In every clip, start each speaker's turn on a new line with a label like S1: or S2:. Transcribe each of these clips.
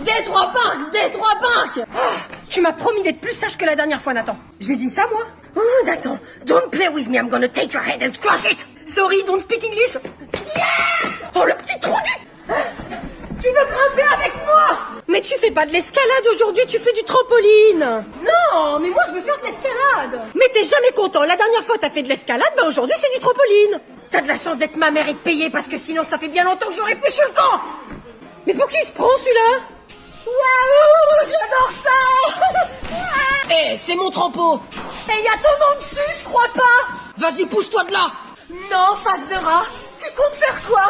S1: Détroit Park. Tu m'as promis d'être plus sage que la dernière fois, Nathan. J'ai dit ça, moi? Oh, Nathan, don't play with me, I'm gonna take your head and crush it. Sorry, don't speak English. Yeah. Oh, le petit trou du... Tu veux grimper avec moi? Mais tu fais pas de l'escalade aujourd'hui, tu fais du trampoline. Non, mais moi je veux faire de l'escalade. Mais t'es jamais content, la dernière fois t'as fait de l'escalade, ben aujourd'hui c'est du trampoline. T'as de la chance d'être ma mère et de payer, parce que sinon ça fait bien longtemps que j'aurais fichu le camp. Mais pour qui il se prend celui-là? Waouh, j'adore ça. Eh, c'est mon trampo. Et y a ton nom dessus, je crois pas. Vas-y, pousse-toi de là. Non, face de rat, tu comptes faire quoi?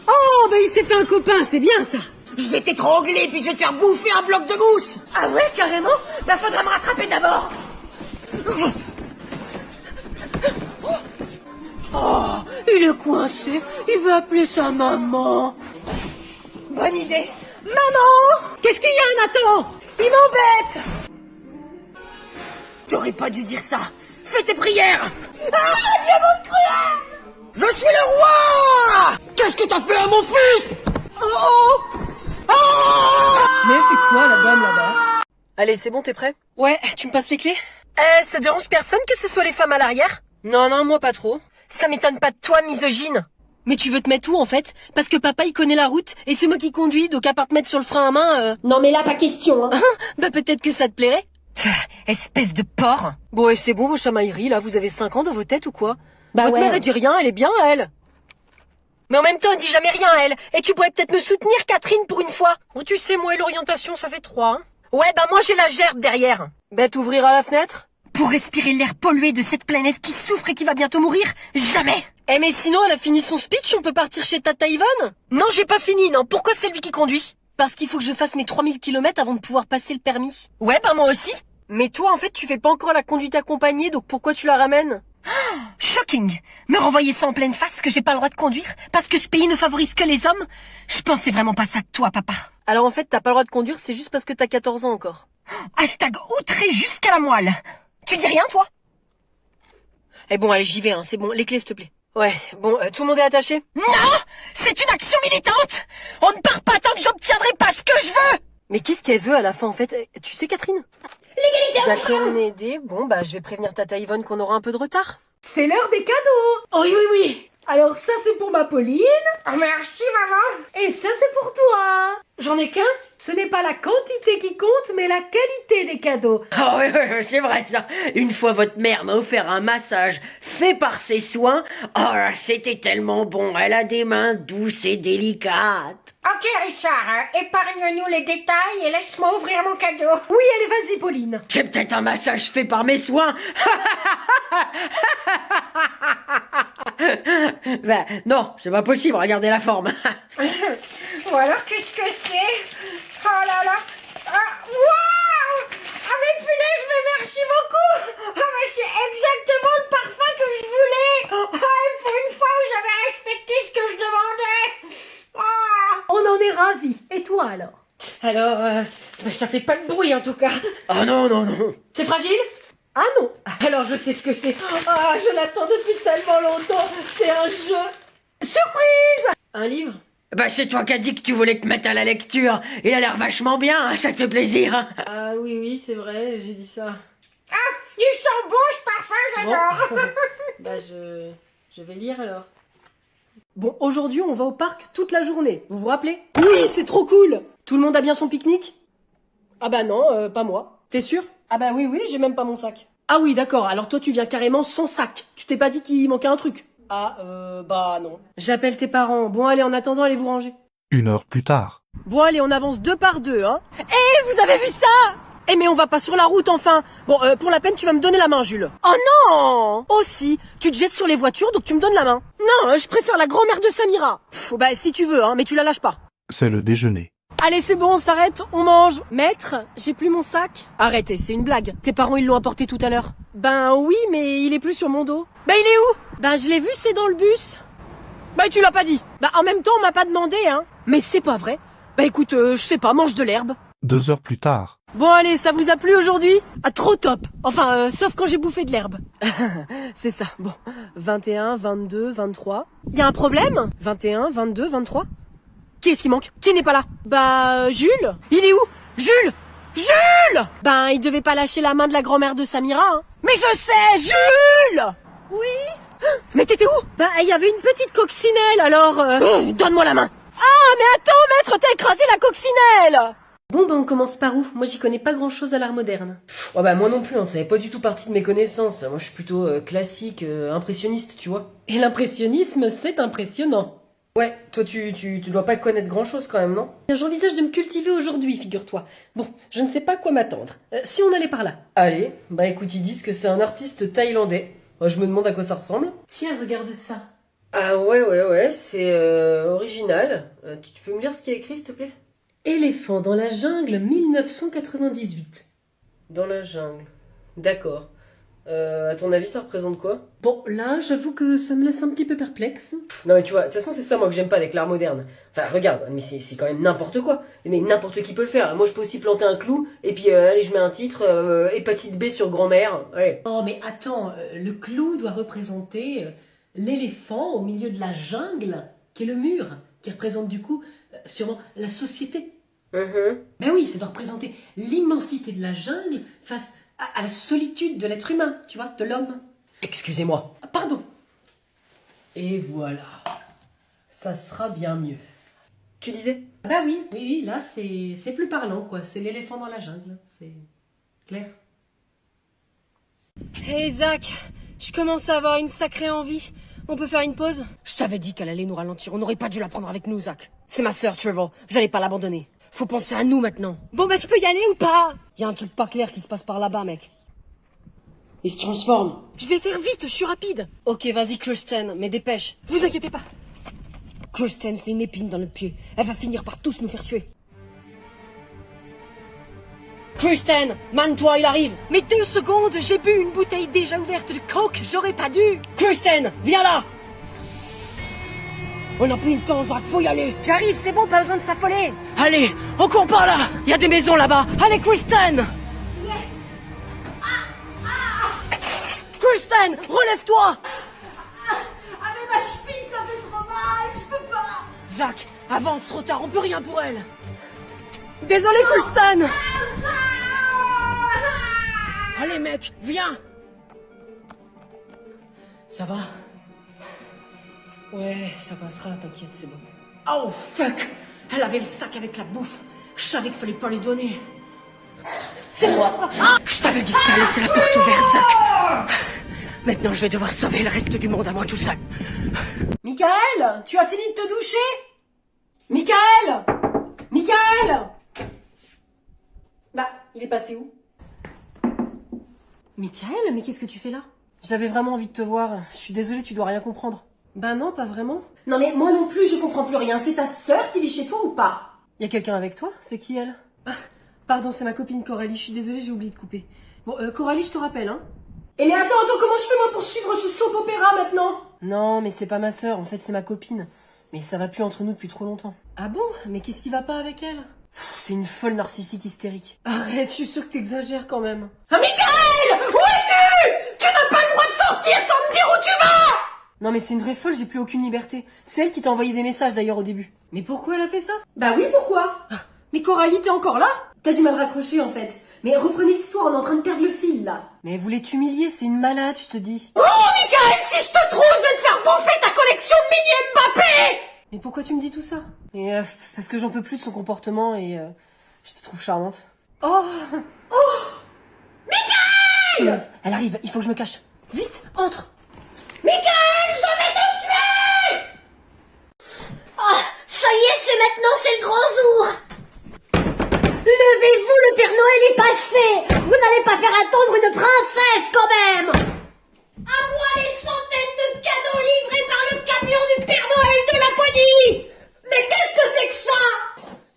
S1: Oh, bah il s'est fait un copain, c'est bien ça. Je vais t'étrangler, puis je vais te faire bouffer un bloc de mousse. Ah ouais, carrément? Bah faudra me rattraper d'abord. Oh, il est coincé, il veut appeler sa maman. Bonne idée. Maman! Qu'est-ce qu'il y a, Nathan? Il m'embête. T'aurais pas dû dire ça. Fais tes prières. Ah, diamant de cruelle! Je suis le roi! Qu'est-ce que t'as fait à mon fils? Oh! Oh!
S2: Mais elle fait quoi, la dame, là-bas? Allez, c'est bon, t'es prêt?
S1: Ouais, tu me passes les clés? Ça dérange personne que ce soit les femmes à l'arrière?
S2: Non, moi pas trop.
S1: Ça m'étonne pas de toi, misogyne.
S2: Mais tu veux te mettre où, en fait? Parce que papa, il connaît la route, et c'est moi qui conduis, donc à part te mettre sur le frein à main,
S1: Non mais là, pas question, hein.
S2: Bah peut-être que ça te plairait.
S1: Espèce de porc.
S2: Bon, et c'est bon, vos chamailleries, là, vous avez 5 ans dans vos têtes ou quoi?
S1: Bah
S2: Votre
S1: ouais.
S2: mère, elle dit rien, elle est bien, elle.
S1: Mais en même temps, elle dit jamais rien, elle. Et tu pourrais peut-être me soutenir, Catherine, pour une fois.
S2: Oh, tu sais, moi et l'orientation, ça fait 3, hein.
S1: Ouais, bah moi j'ai la gerbe derrière.
S2: Bah t'ouvriras la fenêtre?
S1: Pour respirer l'air pollué de cette planète qui souffre et qui va bientôt mourir, jamais.
S2: Eh mais sinon, elle a fini son speech, on peut partir chez Tata Yvonne?
S1: Non, j'ai pas fini, non. Pourquoi c'est lui qui conduit?
S2: Parce qu'il faut que je fasse mes 3000 km avant de pouvoir passer le permis.
S1: Ouais, bah moi aussi.
S2: Mais toi, en fait, tu fais pas encore la conduite accompagnée, donc pourquoi tu la ramènes?
S1: Shocking. Me renvoyer ça en pleine face que j'ai pas le droit de conduire parce que ce pays ne favorise que les hommes. Je pensais vraiment pas ça de toi, papa.
S2: Alors en fait, t'as pas le droit de conduire, c'est juste parce que t'as 14 ans encore.
S1: Hashtag outré jusqu'à la moelle. Tu dis rien, toi?
S2: Eh bon, allez, j'y vais, hein, c'est bon. Les clés, s'il te plaît. Ouais, bon, tout le monde est attaché?
S1: Non! C'est une action militante! On ne part pas tant que j'obtiendrai pas ce que je veux!
S2: Mais qu'est-ce qu'elle veut à la fin, en fait? Tu sais, Catherine?
S1: L'égalité
S2: D'accord, on est aidés. Bon, bah, je vais prévenir Tata Yvonne qu'on aura un peu de retard.
S3: C'est l'heure des cadeaux. Oui. Alors ça c'est pour ma Pauline.
S1: Oh, merci, maman.
S3: Et ça c'est pour toi. J'en ai qu'un. Ce n'est pas la quantité qui compte, mais la qualité des cadeaux.
S4: Ah oui, c'est vrai ça. Une fois votre mère m'a offert un massage fait par ses soins. Oh là, c'était tellement bon. Elle a des mains douces et délicates.
S1: Ok, Richard, épargne-nous les détails et laisse-moi ouvrir mon cadeau.
S3: Oui, allez, vas-y Pauline.
S4: C'est peut-être un massage fait par mes soins. Ben non, c'est pas possible. Regardez la forme.
S1: Ou alors, qu'est-ce que c'est? Oh là là. Waouh! Ah mais punaise, mais merci beaucoup. Ah mais c'est exactement le parfum que je voulais. Ah, et pour une fois où j'avais respecté ce que je demandais. Ah.
S3: On en est ravis. Et toi alors?
S1: Alors, ça fait pas de bruit en tout cas.
S4: Oh non.
S3: C'est fragile? Ah non. Alors je sais ce que c'est. Ah, je l'attends depuis tellement longtemps. C'est un jeu. Surprise! Un livre?
S4: Bah c'est toi qui as dit que tu voulais te mettre à la lecture. Il a l'air vachement bien, hein, ça te fait plaisir.
S3: Ah oui, c'est vrai, j'ai dit ça.
S1: Ah, il sent bon ce parfum, j'adore.
S3: Bon. Bah je vais lire alors.
S2: Bon, aujourd'hui, on va au parc toute la journée. Vous vous rappelez? Oui, c'est trop cool! Tout le monde a bien son pique-nique? Ah bah non, pas moi. T'es sûr? Ah bah oui, j'ai même pas mon sac. Ah oui, d'accord, alors toi tu viens carrément sans sac. Tu t'es pas dit qu'il manquait un truc? Ah, bah non. J'appelle tes parents. Bon, allez, en attendant, allez vous ranger.
S5: 1 heure plus tard.
S2: Bon, allez, on avance 2 par 2, hein. Eh, vous avez vu ça? Eh, mais on va pas sur la route, enfin. Bon, pour la peine, tu vas me donner la main, Jules. Oh non! Aussi, tu te jettes sur les voitures, donc tu me donnes la main. Non, je préfère la grand-mère de Samira. Pff, bah, si tu veux, hein, mais tu la lâches pas.
S5: C'est le déjeuner.
S2: Allez, c'est bon, on s'arrête, on mange. Maître, j'ai plus mon sac. Arrêtez, c'est une blague. Tes parents, ils l'ont apporté tout à l'heure. Ben oui, mais il est plus sur mon dos. Ben il est où? Ben je l'ai vu, c'est dans le bus. Ben tu l'as pas dit. Ben en même temps, on m'a pas demandé, hein. Mais c'est pas vrai. Ben écoute, je sais pas, mange de l'herbe.
S5: 2 heures plus tard.
S2: Bon allez, ça vous a plu aujourd'hui? Ah trop top. Enfin, sauf quand j'ai bouffé de l'herbe. C'est ça, bon. 21, 22, 23. Y a un problème? 21, 22, 23. Qui est-ce qui manque? Qui n'est pas là? Bah, Jules. Il est où? Jules! Jules! Ben, il devait pas lâcher la main de la grand-mère de Samira, hein. Mais je sais, Jules! Oui? Mais t'étais où? Bah, il y avait une petite coccinelle, alors... donne-moi la main. Ah, mais attends, maître, t'as écrasé la coccinelle! Bon, bah on commence par où? Moi, j'y connais pas grand-chose à l'art moderne.
S3: Oh bah moi non plus, hein, ça n'est pas du tout partie de mes connaissances. Moi je suis plutôt classique, impressionniste, tu vois.
S2: Et l'impressionnisme, c'est impressionnant.
S3: Ouais, toi tu dois pas connaître grand-chose quand même, non?
S2: J'envisage de me cultiver aujourd'hui, figure-toi. Bon, je ne sais pas quoi m'attendre. Si on allait par là.
S3: Allez, bah écoute, ils disent que c'est un artiste thaïlandais. Moi, je me demande à quoi ça ressemble.
S2: Tiens, regarde ça.
S3: Ah ouais, c'est original. Tu peux me lire ce qu'il y a écrit, s'il te plaît?
S2: Éléphant dans la jungle, 1998.
S3: Dans la jungle. D'accord. À ton avis, ça représente quoi?
S2: Bon, là, j'avoue que ça me laisse un petit peu perplexe.
S3: Non mais tu vois, de toute façon c'est ça moi que j'aime pas avec l'art moderne. Enfin regarde, mais c'est quand même n'importe quoi. Mais n'importe qui peut le faire. Moi je peux aussi planter un clou, et puis allez je mets un titre, hépatite B sur grand-mère. Allez.
S2: Oh, mais attends, le clou doit représenter l'éléphant au milieu de la jungle, qui est le mur, qui représente du coup sûrement la société. Ben oui, ça doit représenter l'immensité de la jungle face à la solitude de l'être humain, tu vois, de l'homme.
S3: Excusez-moi.
S2: Ah, pardon.
S3: Et voilà. Ça sera bien mieux. Tu disais?
S2: Bah oui, là c'est plus parlant, quoi. C'est l'éléphant dans la jungle, c'est clair. Hey Zach, je commence à avoir une sacrée envie. On peut faire une pause? Je t'avais dit qu'elle allait nous ralentir, on n'aurait pas dû la prendre avec nous, Zach. C'est ma sœur, Trevor, j'allais pas l'abandonner. Faut penser à nous maintenant. Bon bah je peux y aller ou pas? Y a un truc pas clair qui se passe par là-bas, mec. Il se transforme. Je vais faire vite, je suis rapide. Ok, vas-y Kristen, mais dépêche. Vous inquiétez pas. Kristen, c'est une épine dans notre pied. Elle va finir par tous nous faire tuer. Kristen, man-toi, il arrive. Mais 2 secondes, j'ai bu une bouteille déjà ouverte de coke, j'aurais pas dû. Kristen, viens là. On n'a plus le temps, Zach, faut y aller. J'arrive, c'est bon, pas besoin de s'affoler. Allez, on court par là. Il y a des maisons là-bas. Allez, Kristen. Yes. Kristen, relève-toi.
S1: Avec ma cheville, ça fait trop mal, je peux pas.
S2: Zach, avance, trop tard, on peut rien pour elle. Désolé, Kristen. Allez, mec, viens. Ça va? Ouais, ça passera, t'inquiète, c'est bon. Oh, fuck. Elle avait le sac avec la bouffe. Je savais qu'il fallait pas lui donner. C'est quoi ça? Ah, je t'avais dit de pas laisser la porte ouverte, Zach. Maintenant, je vais devoir sauver le reste du monde à moi tout seul. Michael, tu as fini de te doucher? Michael! Michael! Bah, il est passé où? Michael, mais qu'est-ce que tu fais là? J'avais vraiment envie de te voir. Je suis désolée, tu dois rien comprendre. Bah non, pas vraiment. Non mais moi non plus, je comprends plus rien. C'est ta sœur qui vit chez toi ou pas? Y a quelqu'un avec toi? C'est qui elle? Ah, pardon, c'est ma copine Coralie. Je suis désolée, j'ai oublié de couper. Bon, Coralie, je te rappelle, hein. Eh mais attends, comment je fais moi pour suivre ce soap opéra maintenant? Non, mais c'est pas ma sœur, en fait c'est ma copine. Mais ça va plus entre nous depuis trop longtemps. Ah bon? Mais qu'est-ce qui va pas avec elle? C'est une folle narcissique hystérique. Arrête, je suis sûre que t'exagères quand même. Ah Michael! Où es-tu? Tu n'as pas le droit de sortir sans me dire où tu vas! Non mais c'est une vraie folle, j'ai plus aucune liberté. C'est elle qui t'a envoyé des messages d'ailleurs au début. Mais pourquoi elle a fait ça? Bah oui, pourquoi? Mais Coralie, t'es encore là? T'as du mal raccrocher en fait. Mais reprenez l'histoire, on est en train de perdre le fil là. Mais elle voulait t'humilier, c'est une malade, je te dis. Oh Michael, si je te trouve, je vais te faire bouffer ta collection de mini Mbappé! Mais pourquoi tu me dis tout ça? Et parce que j'en peux plus de son comportement et je te trouve charmante. Oh! Michael! Elle arrive, il faut que je me cache. Vite, entre!
S1: Michael, je vais te tuer! Ah, ça y est, c'est maintenant, c'est le grand jour. Levez-vous, le Père Noël est passé. Vous n'allez pas faire attendre une princesse quand même. À moi les centaines de cadeaux livrés par le camion du Père Noël de la Poignée. Mais qu'est-ce que c'est que ça?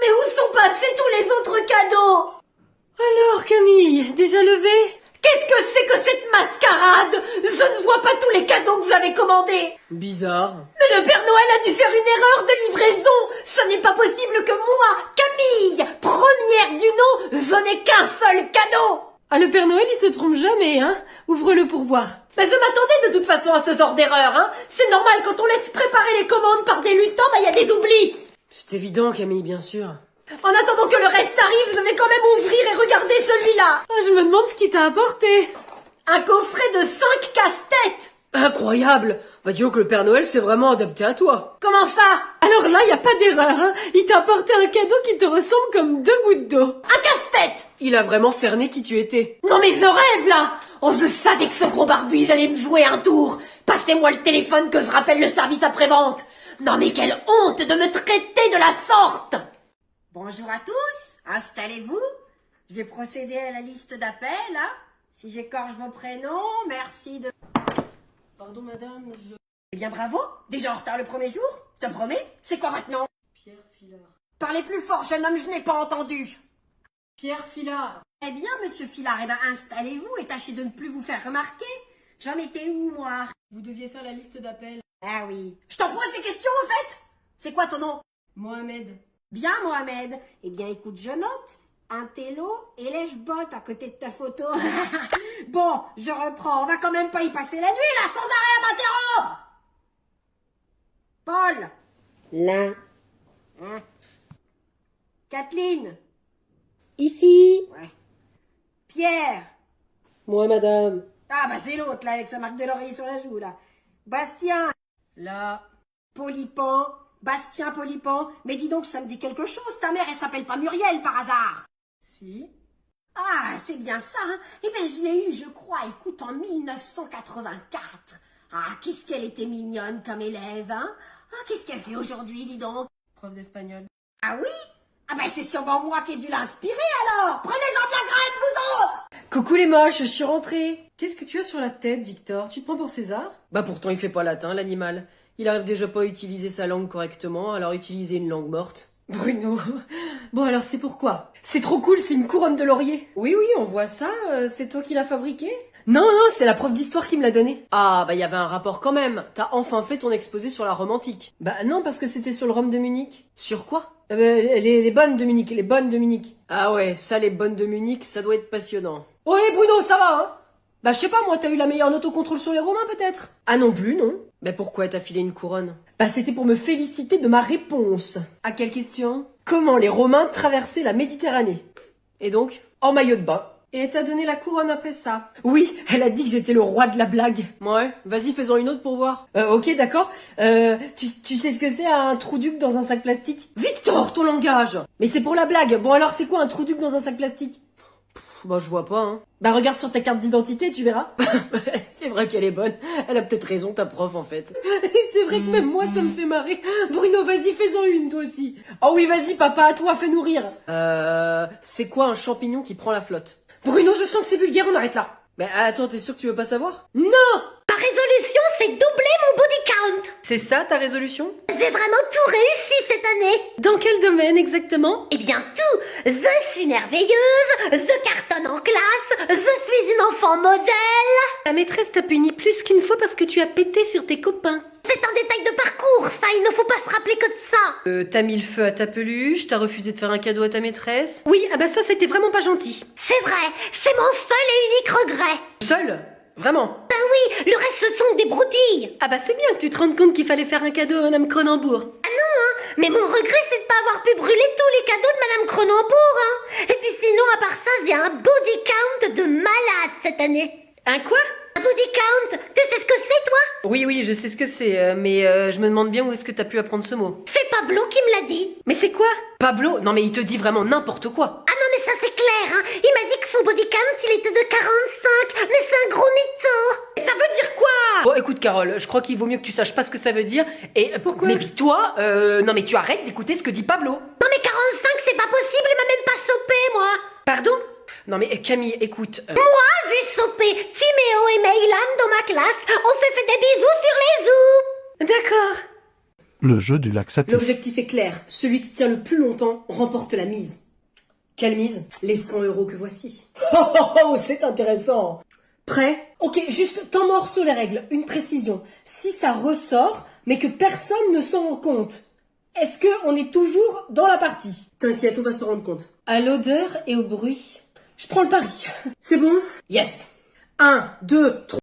S1: Mais où sont passés tous les autres cadeaux?
S2: Alors Camille, déjà levée?
S1: Qu'est-ce que c'est que cette mascarade? Je ne vois pas tous les cadeaux que vous avez commandés.
S3: Bizarre.
S1: Mais le Père Noël a dû faire une erreur de livraison. Ce n'est pas possible que moi, Camille, première du nom, je n'ai qu'un seul cadeau.
S2: Ah, le Père Noël, il se trompe jamais, hein? Ouvre-le pour voir.
S1: Mais je m'attendais de toute façon à ce genre d'erreur, hein. C'est normal, quand on laisse préparer les commandes par des lutins, il y a des oublis.
S2: C'est évident, Camille, bien sûr.
S1: En attendant que le reste arrive, je vais quand même ouvrir et regarder celui-là.
S2: Ah, je me demande ce qu'il t'a apporté.
S1: Un coffret de 5 casse-têtes.
S2: Incroyable. Bah dis donc, le Père Noël s'est vraiment adapté à toi.
S1: Comment ça?
S2: Alors là, y a pas d'erreur, hein. Il t'a apporté un cadeau qui te ressemble comme 2 gouttes d'eau.
S1: Un casse-tête.
S2: Il a vraiment cerné qui tu étais.
S1: Non mais je rêve là. Oh, je savais que ce gros barbu il allait me jouer un tour. Passez-moi le téléphone que je rappelle le service après-vente. Non mais quelle honte de me traiter de la sorte. Bonjour à tous, installez-vous. Je vais procéder à la liste d'appels, hein. Si j'écorche vos prénoms, merci de...
S2: Pardon, madame, je...
S1: Eh bien bravo, déjà en retard le premier jour, ça promet. C'est quoi maintenant?
S2: Pierre Filard.
S1: Parlez plus fort, jeune homme, je n'ai pas entendu.
S2: Pierre Filard.
S1: Eh bien, monsieur Filard, eh ben installez-vous et tâchez de ne plus vous faire remarquer. J'en étais où, moi?
S2: Vous deviez faire la liste d'appels.
S1: Ah oui. Je t'en pose des questions, en fait. C'est quoi ton nom?
S2: Mohamed.
S1: Bien, Mohamed. Eh bien, écoute, je note un télo et lèche-botte à côté de ta photo. Bon, je reprends. On va quand même pas y passer la nuit, là, sans arrêt à m'interrompre. Paul.
S3: Là.
S1: Hein? Kathleen.
S3: Ici.
S1: Ouais. Pierre.
S3: Moi, madame.
S1: Ah, bah c'est l'autre, là, avec sa marque de laurier sur la joue, là. Bastien.
S2: Là.
S1: Polypan. Bastien Polypan. Mais dis donc, ça me dit quelque chose. Ta mère, elle s'appelle pas Muriel, par hasard.
S2: Si.
S1: Ah, c'est bien ça, hein. Eh ben, je l'ai eu, je crois, écoute, en 1984. Ah, qu'est-ce qu'elle était mignonne comme élève, hein. Ah, qu'est-ce qu'elle fait aujourd'hui, dis donc.
S2: Prof d'espagnol.
S1: Ah oui? Ah ben, c'est sûrement moi qui ai dû l'inspirer, alors. Prenez-en bien graine, vous autres.
S2: Coucou les moches, je suis rentrée. Qu'est-ce que tu as sur la tête, Victor? Tu te prends pour César? Bah pourtant il fait pas latin, l'animal. Il arrive déjà pas à utiliser sa langue correctement, alors utiliser une langue morte. Bruno. Bon alors c'est pourquoi? C'est trop cool, c'est une couronne de laurier. Oui, on voit ça, c'est toi qui l'as fabriqué? Non, c'est la prof d'histoire qui me l'a donné. Ah, bah il y avait un rapport quand même. T'as enfin fait ton exposé sur la Rome antique. Bah non, parce que c'était sur le Rome de Munich. Sur quoi? Les bonnes de Munich, les bonnes de Munich. Ah ouais, ça les bonnes de Munich, ça doit être passionnant. Oh hé Bruno, ça va, hein? Bah je sais pas, moi, t'as eu la meilleure note au contrôle sur les Romains peut-être? Ah non plus, non. Bah pourquoi t'as filé une couronne? Bah c'était pour me féliciter de ma réponse. À quelle question? Comment les Romains traversaient la Méditerranée? Et donc? En maillot de bain. Et elle t'a donné la couronne après ça? Oui, elle a dit que j'étais le roi de la blague. Ouais, vas-y, faisons une autre pour voir. Ok, d'accord. Tu sais ce que c'est un trou-duc dans un sac plastique? Victor, ton langage! Mais c'est pour la blague. Bon alors, c'est quoi un trou-duc dans un sac plastique? Bah je vois pas, hein. Bah regarde sur ta carte d'identité, tu verras. C'est vrai qu'elle est bonne. Elle a peut-être raison, ta prof, en fait. C'est vrai que même moi, ça me fait marrer. Bruno, vas-y, fais-en une, toi aussi. Oh oui, vas-y, papa, à toi, fais-nous rire. C'est quoi un champignon qui prend la flotte? Bruno, je sens que c'est vulgaire, on arrête là. Bah attends, t'es sûr que tu veux pas savoir? Non!
S4: Ma résolution, c'est doubler mon body count.
S2: C'est ça, ta résolution?
S4: J'ai vraiment tout réussi cette année.
S2: Dans quel domaine, exactement?
S4: Eh bien tout. Je suis merveilleuse, je cartonne en classe, je suis une enfant modèle.
S2: La maîtresse t'a puni plus qu'une fois parce que tu as pété sur tes copains.
S4: C'est un détail de parcours, ça, il ne faut pas se rappeler que de ça.
S2: T'as mis le feu à ta peluche, t'as refusé de faire un cadeau à ta maîtresse. Oui, ah bah ça, c'était vraiment pas gentil.
S4: C'est vrai, c'est mon seul et unique regret.
S2: Seul? Vraiment?
S4: Ben oui, le reste ce sont des broutilles.
S2: Ah bah c'est bien que tu te rendes compte qu'il fallait faire un cadeau à Madame Cronenbourg.
S4: Ah non, hein, mais mon regret c'est de pas avoir pu brûler tous les cadeaux de Madame Cronenbourg, hein. Et puis sinon, à part ça, j'ai un body count de malade cette année.
S2: Un quoi?
S4: Un body count, tu sais ce que c'est toi?
S2: Oui, je sais ce que c'est, mais je me demande bien où est-ce que t'as pu apprendre ce mot.
S4: C'est Pablo qui me l'a dit.
S2: Mais c'est quoi? Pablo? Non mais il te dit vraiment n'importe quoi.
S4: Ah non mais ça c'est clair, hein. Il m'a dit que son body count il était de 45, mais c'est un gros mytho.
S2: Ça veut dire quoi? Bon écoute Carole, je crois qu'il vaut mieux que tu saches pas ce que ça veut dire, et pourquoi? Mais puis toi, non mais tu arrêtes d'écouter ce que dit Pablo.
S4: Non mais 45 c'est pas possible, il m'a même pas sopé moi.
S2: Pardon? Non mais Camille, écoute...
S4: Moi j'ai sopé Timéo et Meylan dans ma classe, on s'est fait des bisous sur les joues.
S2: D'accord.
S5: Le jeu du laxatif.
S2: L'objectif est clair, celui qui tient le plus longtemps remporte la mise. Quelle mise? Les 100 € que voici. Oh, c'est intéressant. Prêt? Ok, juste temps mort sur les règles, une précision. Si ça ressort, mais que personne ne s'en rend compte, est-ce qu'on est toujours dans la partie? T'inquiète, on va se rendre compte. À l'odeur et au bruit, je prends le pari. C'est bon? Yes. 1, 2, 3...